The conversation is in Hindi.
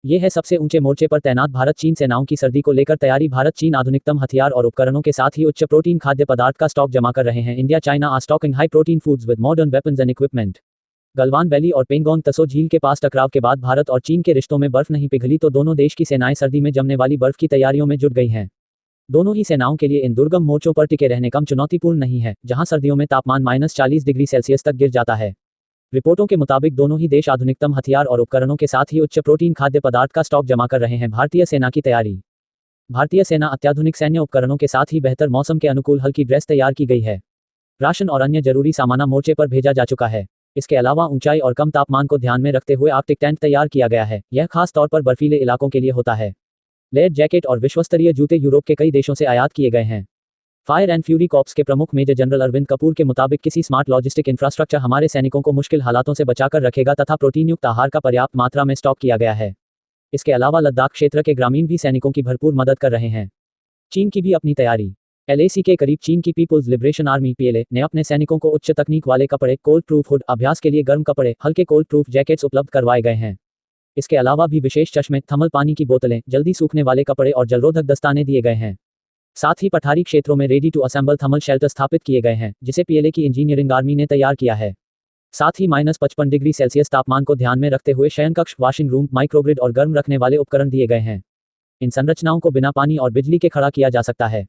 ये है सबसे ऊंचे मोर्चे पर तैनात भारत चीन सेनाओं की सर्दी को लेकर तैयारी। भारत चीन आधुनिकतम हथियार और उपकरणों के साथ ही उच्च प्रोटीन खाद्य पदार्थ का स्टॉक जमा कर रहे हैं। India China are stocking high protein foods with modern weapons and equipment. Galwan valley और पेंगोंग तसो झील के पास टकराव के बाद भारत और चीन के रिश्तों में बर्फ नहीं पिघली तो दोनों देश की सेनाएं सर्दी में जमने वाली बर्फ की तैयारियों में जुट गई हैं। दोनों ही सेनाओं के लिए इन दुर्गम मोर्चों पर टिके रहने कम चुनौतीपूर्ण नहीं है, जहां सर्दियों में तापमान -40 डिग्री सेल्सियस तक गिर जाता है। रिपोर्टों के मुताबिक दोनों ही देश आधुनिकतम हथियार और उपकरणों के साथ ही उच्च प्रोटीन खाद्य पदार्थ का स्टॉक जमा कर रहे हैं। भारतीय सेना की तैयारी। भारतीय सेना अत्याधुनिक सैन्य उपकरणों के साथ ही बेहतर मौसम के अनुकूल हल्की ड्रेस तैयार की गई है। राशन और अन्य जरूरी सामान मोर्चे पर भेजा जा चुका है। इसके अलावा ऊंचाई और कम तापमान को ध्यान में रखते हुए आर्कटिक टेंट तैयार किया गया है। यह खास तौर पर बर्फीले इलाकों के लिए होता है। लेयर जैकेट और विश्वस्तरीय जूते यूरोप के कई देशों से आयात किए गए हैं। फायर एंड फ्यूरी कॉर्प्स के प्रमुख मेजर जनरल अरविंद कपूर के मुताबिक किसी स्मार्ट लॉजिस्टिक इंफ्रास्ट्रक्चर हमारे सैनिकों को मुश्किल हालातों से बचाकर रखेगा तथा प्रोटीनयुक्त आहार का पर्याप्त मात्रा में स्टॉक किया गया है। इसके अलावा लद्दाख क्षेत्र के ग्रामीण भी सैनिकों की भरपूर मदद कर रहे हैं। चीन की भी अपनी तैयारी। LAC के करीब चीन की पीपुल्स लिबरेशन आर्मी PLA ने अपने सैनिकों को उच्च तकनीक वाले कपड़े, कोल्ड प्रूफ हुड, अभ्यास के लिए गर्म कपड़े, हल्के कोल्ड प्रूफ जैकेट्स उपलब्ध करवाए गए हैं। इसके अलावा भी विशेष चश्मे, थर्मल पानी की बोतलें, जल्दी सूखने वाले कपड़े और जलरोधक दस्ताने दिए गए हैं। साथ ही पठारी क्षेत्रों में ready to assemble thermal shelter स्थापित किए गए हैं, जिसे PLA की इंजीनियरिंग आर्मी ने तैयार किया है। साथ ही -55 डिग्री सेल्सियस तापमान को ध्यान में रखते हुए शयनकक्ष, वॉशिंग रूम, माइक्रोग्रिड और गर्म रखने वाले उपकरण दिए गए हैं। इन संरचनाओं को बिना पानी और बिजली के खड़ा किया जा सकता है।